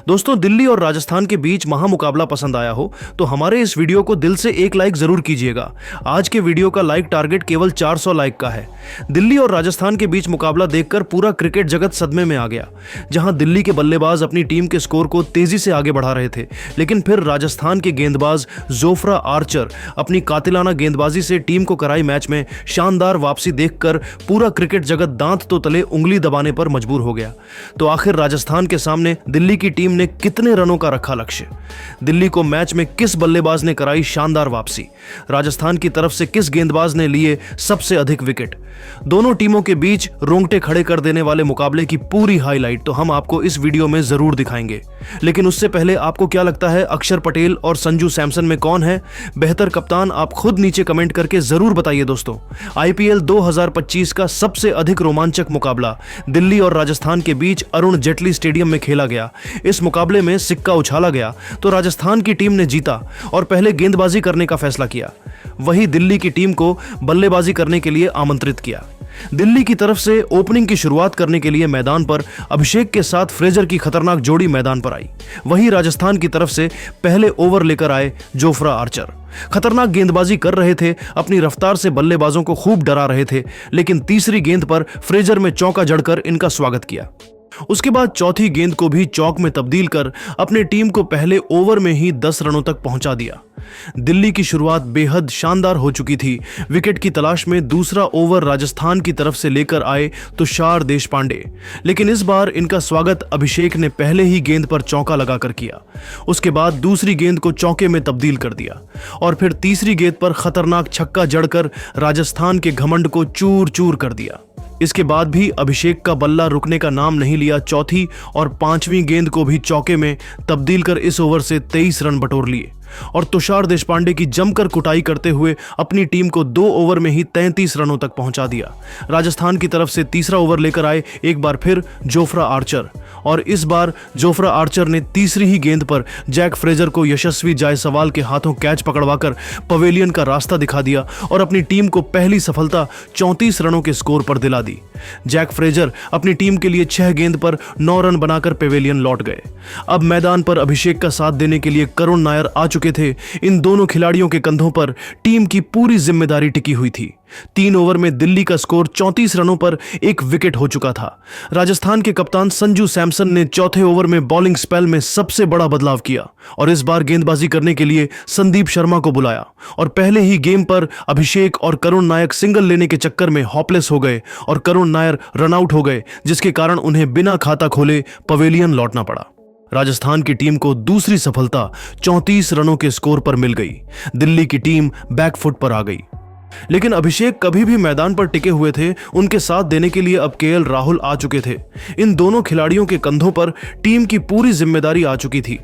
दोस्तों, दिल्ली और राजस्थान के बीच महामुकाबला पसंद आया हो तो हमारे इस वीडियो को दिल से एक लाइक जरूर कीजिएगा। आज के वीडियो का लाइक टारगेट केवल 400 लाइक का है। दिल्ली और राजस्थान के बीच मुकाबला देखकर पूरा क्रिकेट जगत सदमे में आ गया। जहां दिल्ली के बल्लेबाज अपनी टीम के स्कोर को तेजी से आगे बढ़ा रहे थे, लेकिन फिर राजस्थान के गेंदबाज जोफ्रा आर्चर अपनी कातिलाना गेंदबाजी से टीम को कराई मैच में शानदार वापसी देखकर पूरा क्रिकेट जगत दांत तो तले उंगली दबाने पर मजबूर हो गया। तो आखिर राजस्थान के सामने दिल्ली की टीम ने कितने रनों का रखा लक्ष्य? दिल्ली को मैच में किस बल्लेबाज ने कराई शानदार वापसी? राजस्थान की तरफ से किस गेंदबाज ने लिए सबसे अधिक विकेट? दोनों टीमों के बीच रोंगटे खड़े कर देने वाले मुकाबले की पूरी हाईलाइट तो हम आपको इस वीडियो में जरूर दिखाएंगे। लेकिन उससे पहले आपको क्या लगता है, अक्षर पटेल और संजू सैमसन में कौन है बेहतर कप्तान? आप खुद नीचे कमेंट करके जरूर बताइए। दोस्तों, आईपीएल 2025 का सबसे अधिक रोमांचक मुकाबला दिल्ली और राजस्थान के बीच अरुण जेटली स्टेडियम में खेला गया। इस मुकाबले में सिक्का उछाला गया तो राजस्थान की टीम ने जीता और पहले गेंदबाजी करने का फैसला किया। वहीं दिल्ली की टीम को बल्लेबाजी करने के लिए आमंत्रित किया। दिल्ली की तरफ से ओपनिंग की शुरुआत करने के लिए मैदान पर अभिषेक के साथ फ्रेजर की खतरनाक जोड़ी मैदान पर आई। वहीं राजस्थान की तरफ से पहले ओवर लेकर आए जोफ्रा आर्चर। खतरनाक गेंदबाजी कर रहे थे, अपनी रफ्तार से बल्लेबाजों को खूब डरा रहे थे, लेकिन तीसरी गेंद पर फ्रेजर में चौका जड़कर इनका स्वागत किया। उसके बाद चौथी गेंद को भी चौक में तब्दील कर अपने टीम को पहले ओवर में ही 10 रनों तक पहुंचा दिया। दिल्ली की शुरुआत बेहद शानदार हो चुकी थी। विकेट की तलाश में दूसरा ओवर राजस्थान की तरफ से लेकर आए तुषार देशपांडे, लेकिन इस बार इनका स्वागत अभिषेक ने पहले ही गेंद पर चौका लगाकर किया। उसके बाद दूसरी गेंद को चौके में तब्दील कर दिया और फिर तीसरी गेंद पर खतरनाक छक्का जड़कर राजस्थान के घमंड को चूर चूर कर दिया। इसके बाद भी अभिषेक का बल्ला रुकने का नाम नहीं लिया। चौथी और पांचवी गेंद को भी चौके में तब्दील कर इस ओवर से 23 रन बटोर लिए और तुषार देशपांडे की जमकर कुटाई करते हुए अपनी टीम को 2 ओवर में ही 33 रनों तक पहुंचा दिया। राजस्थान की तरफ से तीसरा ओवर लेकर आए एक बार फिर जोफ्रा आर्चर और इस बार जोफ्रा आर्चर ने तीसरी ही गेंद पर जैक फ्रेजर को यशस्वी जायसवाल के हाथों कैच पकड़वाकर पवेलियन का रास्ता दिखा दिया और अपनी टीम को पहली सफलता 34 रनों के स्कोर पर दिला दी। जैक फ्रेजर अपनी टीम के लिए 6 गेंद पर 9 रन बनाकर पवेलियन लौट गए। अब मैदान पर अभिषेक का साथ देने के लिए करुण नायर आ चुके थे। इन दोनों खिलाड़ियों के कंधों पर टीम की पूरी जिम्मेदारी टिकी हुई थी। 3 ओवर में दिल्ली का स्कोर 34 रनों पर 1 विकेट हो चुका था। राजस्थान के कप्तान संजू सैमसन ने चौथे ओवर में बॉलिंग स्पेल में सबसे बड़ा बदलाव किया और इस बार गेंदबाजी करने के लिए संदीप शर्मा को बुलाया और पहले ही गेम पर अभिषेक और करुण नायर सिंगल लेने के चक्कर में हॉपलेस हो गए और करुण नायर रनआउट हो गए, जिसके कारण उन्हें बिना खाता खोले पवेलियन लौटना पड़ा। राजस्थान की टीम को दूसरी सफलता 34 रनों के स्कोर पर मिल गई। दिल्ली की टीम बैकफुट पर आ गई, लेकिन अभिषेक कभी भी मैदान पर टिके हुए थे। उनके साथ देने के लिए अब केएल राहुल आ चुके थे। इन दोनों खिलाड़ियों के कंधों पर टीम की पूरी जिम्मेदारी आ चुकी थी।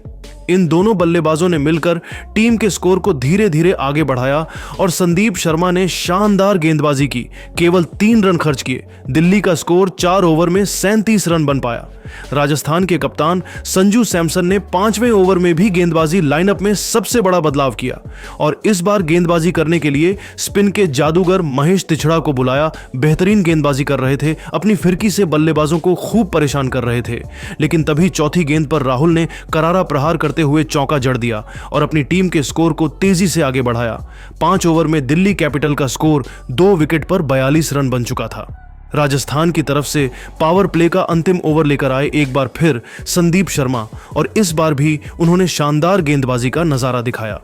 इन दोनों बल्लेबाजों ने मिलकर टीम के स्कोर को धीरे धीरे आगे बढ़ाया और संदीप शर्मा ने शानदार गेंदबाजी की। केवल 3 रन खर्च किए, दिल्ली का स्कोर 4 ओवर में 37 रन बन पाया। राजस्थान के कप्तान संजू सैमसन ने 5वें ओवर में भी गेंदबाजी लाइनअप में सबसे बड़ा बदलाव किया और इस बार गेंदबाजी करने के लिए स्पिन के जादूगर महेश तिछड़ा को बुलाया। बेहतरीन गेंदबाजी कर रहे थे, अपनी फिरकी से बल्लेबाजों को खूब परेशान कर रहे थे, लेकिन तभी चौथी गेंद पर राहुल ने करारा प्रहार करते हुए चौका जड़ दिया और अपनी टीम के स्कोर को तेजी से आगे बढ़ाया। 5 ओवर में दिल्ली कैपिटल का स्कोर 2 विकेट पर 42 रन बन चुका था। राजस्थान की तरफ से पावर प्ले का अंतिम ओवर लेकर आए एक बार फिर संदीप शर्मा और इस बार भी उन्होंने शानदार गेंदबाजी का नजारा दिखाया।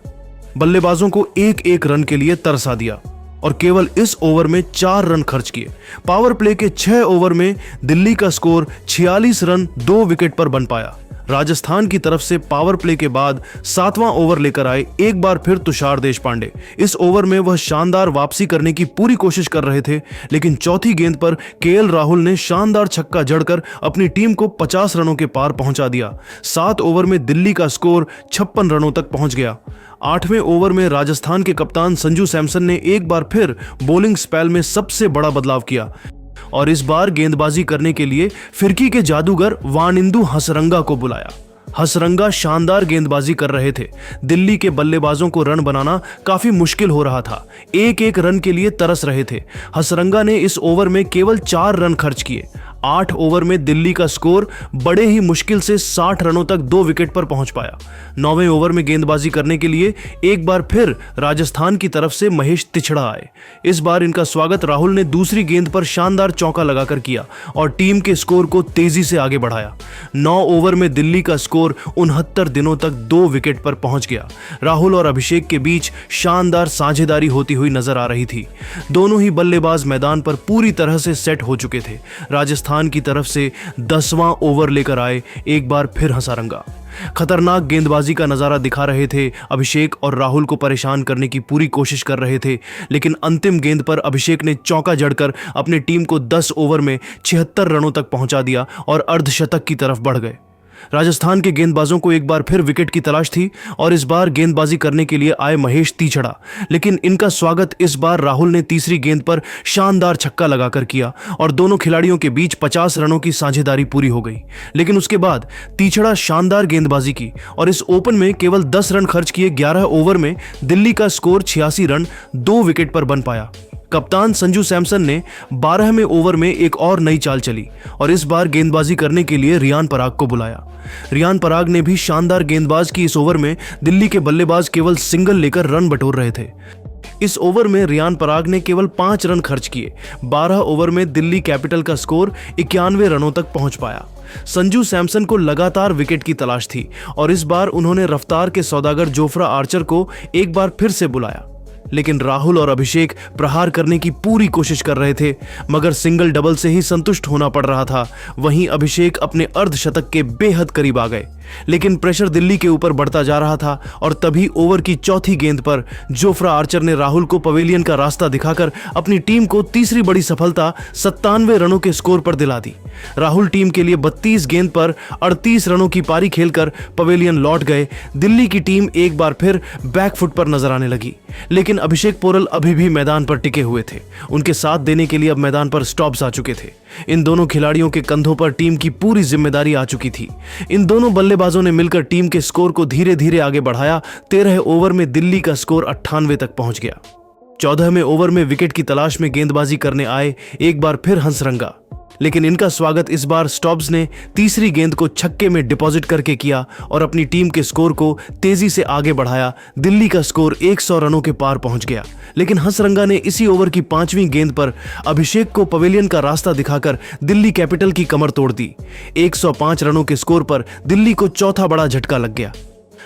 बल्लेबाजों को एक रन के लिए तरसा दिया और केवल इस ओवर में 4 रन खर्च किए। पावर प्ले के 6 ओवर में दिल्ली का स्कोर 46 रन 2 विकेट पर बन पाया। राजस्थान की तरफ से पावर प्ले के बाद 7वां ओवर लेकर आए एक बार फिर तुषार देशपांडे। इस ओवर में वह शानदार वापसी करने की पूरी कोशिश कर रहे थे, लेकिन चौथी गेंद पर केएल राहुल ने शानदार छक्का जड़कर अपनी टीम को 50 रनों के पार पहुंचा दिया। 7 ओवर में दिल्ली का स्कोर 56 रनों तक पहुंच गया। 8वें ओवर में राजस्थान के कप्तान संजू सैमसन ने एक बार फिर बॉलिंग स्पेल में सबसे बड़ा बदलाव किया और इस बार गेंदबाजी करने के लिए फिरकी के जादूगर वानिंदु हसरंगा को बुलाया। हसरंगा शानदार गेंदबाजी कर रहे थे। दिल्ली के बल्लेबाजों को रन बनाना काफी मुश्किल हो रहा था, एक रन के लिए तरस रहे थे। हसरंगा ने इस ओवर में केवल 4 रन खर्च किए। 8 ओवर में दिल्ली का स्कोर बड़े ही मुश्किल से 60 रनों तक 2 विकेट पर पहुंच पाया। 9वें ओवर में गेंदबाजी करने के लिए एक बार फिर राजस्थान की तरफ से महेश तिछड़ा आए। इस बार इनका स्वागत राहुल ने दूसरी गेंद पर शानदार चौका लगाकर किया और टीम के स्कोर को तेजी से आगे बढ़ाया। 9 ओवर में दिल्ली का स्कोर 69 दिनों तक 2 विकेट पर पहुंच गया। राहुल और अभिषेक के बीच शानदार साझेदारी होती हुई नजर आ रही थी। दोनों ही बल्लेबाज मैदान पर पूरी तरह से सेट हो चुके थे। राजस्थान की तरफ से 10वां ओवर लेकर आए एक बार फिर हंसारंगा। खतरनाक गेंदबाजी का नजारा दिखा रहे थे। अभिषेक और राहुल को परेशान करने की पूरी कोशिश कर रहे थे, लेकिन अंतिम गेंद पर अभिषेक ने चौका जड़कर अपनी टीम को 10 ओवर में 76 रनों तक पहुंचा दिया और अर्धशतक की तरफ बढ़ गए। राजस्थान के गेंदबाजों को एक बार फिर विकेट की तलाश थी और इस बार गेंदबाजी करने के लिए आए महेश तिछड़ा, लेकिन इनका स्वागत इस बार राहुल ने तीसरी गेंद पर शानदार छक्का लगाकर किया और दोनों खिलाड़ियों के बीच 50 रनों की साझेदारी पूरी हो गई। लेकिन उसके बाद तिछड़ा शानदार गेंदबाजी की और इस ओपन में केवल 10 रन खर्च किए 11 ओवर में दिल्ली का स्कोर 86 रन 2 विकेट पर बन पाया। कप्तान संजू सैमसन ने 12वें ओवर में एक और नई चाल चली और इस बार गेंदबाजी करने के लिए रियान पराग को बुलाया। रियान पराग ने भी शानदार गेंदबाज की। इस ओवर में दिल्ली के बल्लेबाज केवल सिंगल लेकर रन बटोर रहे थे। इस ओवर में रियान पराग ने केवल 5 रन खर्च किए। 12 ओवर में दिल्ली कैपिटल का स्कोर 91 रनों तक पहुंच पाया। संजू सैमसन को लगातार विकेट की तलाश थी और इस बार उन्होंने रफ्तार के सौदागर जोफ्रा आर्चर को एक बार फिर से बुलाया, लेकिन राहुल और अभिषेक प्रहार करने की पूरी कोशिश कर रहे थे, मगर सिंगल डबल से ही संतुष्ट होना पड़ रहा था। वहीं अभिषेक अपने अर्धशतक के बेहद करीब आ गए, लेकिन प्रेशर दिल्ली के ऊपर बढ़ता जा रहा था और तभी ओवर की चौथी गेंद पर जोफ्रा आर्चर ने राहुल को पवेलियन का रास्ता दिखाकर अपनी टीम को तीसरी बड़ी सफलता 97 रनों के स्कोर पर दिला दी। राहुल टीम के लिए 32 गेंद पर 38 रनों की पारी खेलकर पवेलियन लौट गए। दिल्ली की टीम एक बार फिर बैकफुट पर नजर आने लगी, लेकिन अभिषेक पोरल अभी भी मैदान पर टिके हुए थे। उनके साथ देने के लिए अब मैदान पर स्टॉप्स आ चुके थे। इन दोनों खिलाड़ियों के कंधों पर टीम की पूरी जिम्मेदारी आ चुकी थी। इन दोनों बल्लेबाजों ने मिलकर टीम के स्कोर को धीरे धीरे आगे बढ़ाया। 13 ओवर में दिल्ली का स्कोर 98 तक पहुंच गया। 14वें ओवर में विकेट की तलाश में गेंदबाजी करने आए एक बार फिर हंसरंगा, लेकिन इनका स्वागत इस बार स्टॉब्स ने तीसरी गेंद को छक्के में डिपॉजिट करके किया और अपनी टीम के स्कोर को तेजी से आगे बढ़ाया। दिल्ली का स्कोर 100 रनों के पार पहुंच गया, लेकिन हंसरंगा ने इसी ओवर की 5वीं गेंद पर अभिषेक को पवेलियन का रास्ता दिखाकर दिल्ली कैपिटल की कमर तोड़ दी। 105 रनों के स्कोर पर दिल्ली को चौथा बड़ा झटका लग गया।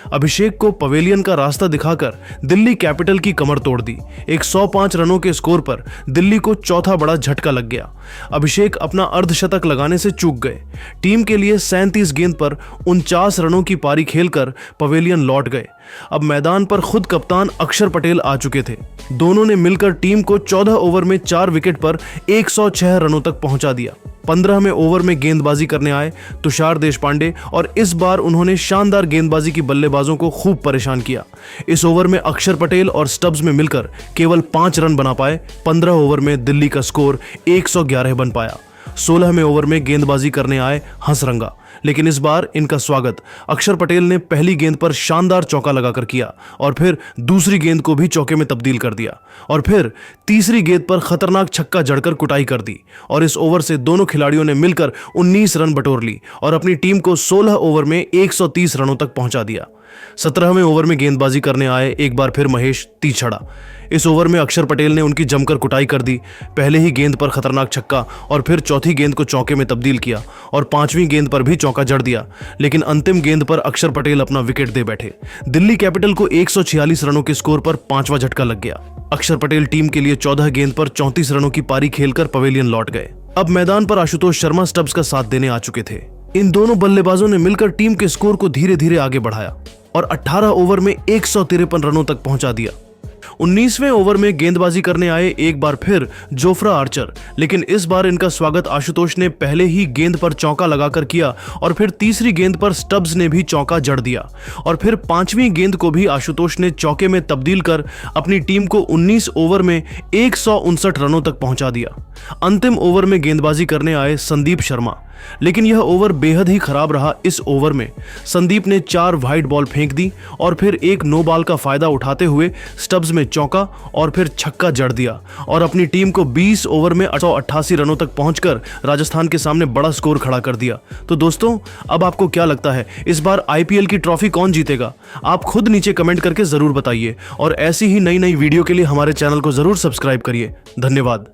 अभिषेक को पवेलियन का रास्ता दिखाकर दिल्ली कैपिटल की कमर तोड़ दी। 105 रनों के स्कोर पर दिल्ली को चौथा बड़ा झटका लग गया। अभिषेक अपना अर्धशतक लगाने से चूक गए। टीम के लिए 37 गेंद पर 49 रनों की पारी खेलकर पवेलियन लौट गए। अब मैदान पर खुद कप्तान अक्षर पटेल आ चुके थे। दोनों ने मिलकर टीम को 14 ओवर में 4 विकेट पर 106 रनों तक पहुंचा दिया। 15वें ओवर में गेंदबाजी करने आए तुषार देशपांडे और इस बार उन्होंने शानदार गेंदबाजी की बल्लेबाजों को खूब परेशान किया। इस ओवर में अक्षर पटेल और स्टब्स में मिलकर केवल 5 रन बना पाए। 15 ओवर में दिल्ली का स्कोर 111 बन पाया। 16वें ओवर में गेंदबाजी करने आए हंसरंगा, लेकिन इस बार इनका स्वागत अक्षर पटेल ने पहली गेंद पर शानदार चौका लगाकर किया और फिर दूसरी गेंद को भी चौके में तब्दील कर दिया और फिर तीसरी गेंद पर खतरनाक छक्का जड़कर कुटाई कर दी और इस ओवर से दोनों खिलाड़ियों ने मिलकर 19 रन बटोर ली और अपनी टीम को 16 ओवर में 130 रनों तक पहुंचा दिया। 17वें ओवर में गेंदबाजी करने आए एक बार फिर महेश तिछड़ा। इस ओवर में अक्षर पटेल ने उनकी जमकर कुटाई कर दी। पहले ही गेंद पर खतरनाक छक्का और फिर चौथी गेंद को चौके में तब्दील किया और 5वीं गेंद पर भी चौका जड़ दिया, लेकिन अंतिम गेंद पर अक्षर पटेल अपना विकेट दे बैठे। दिल्ली कैपिटल को 146 रनों के स्कोर पर 5वां झटका लग गया। अक्षर पटेल टीम के लिए 14 गेंद पर 34 रनों की पारी खेलकर पवेलियन लौट गए। अब मैदान पर आशुतोष शर्मा स्टब्स का साथ देने आ चुके थे। इन दोनों बल्लेबाजों ने मिलकर टीम के स्कोर को धीरे धीरे आगे बढ़ाया और 18 ओवर में 153 रनों तक पहुंचा दिया। 19वें ओवर में गेंदबाजी करने आए एक बार फिर जोफ्रा आर्चर, लेकिन इस बार इनका स्वागत आशुतोष ने पहले ही गेंद पर चौका लगाकर किया और फिर तीसरी गेंद पर स्टब्स ने भी चौका जड़ दिया और फिर 5वीं गेंद को भी आशुतोष ने चौके में तब्दील कर अपनी टीम को 19 ओवर में 159 रनों तक पहुंचा दिया। अंतिम ओवर में गेंदबाजी करने आए संदीप शर्मा, लेकिन यह ओवर बेहद ही खराब रहा। इस ओवर में संदीप ने 4 वाइड बॉल फेंक दी और फिर एक नो बॉल का फायदा उठाते हुए स्टब्स में चौका और फिर छक्का जड़ दिया और अपनी टीम को 20 ओवर में 888 रनों तक पहुंचकर राजस्थान के सामने बड़ा स्कोर खड़ा कर दिया। तो दोस्तों, अब आपको क्या लगता है, इस बार आईपीएल की ट्रॉफी कौन जीतेगा? आप खुद नीचे कमेंट करके जरूर बताइए और ऐसी ही नई नई वीडियो के लिए हमारे चैनल को जरूर सब्सक्राइब करिए। धन्यवाद।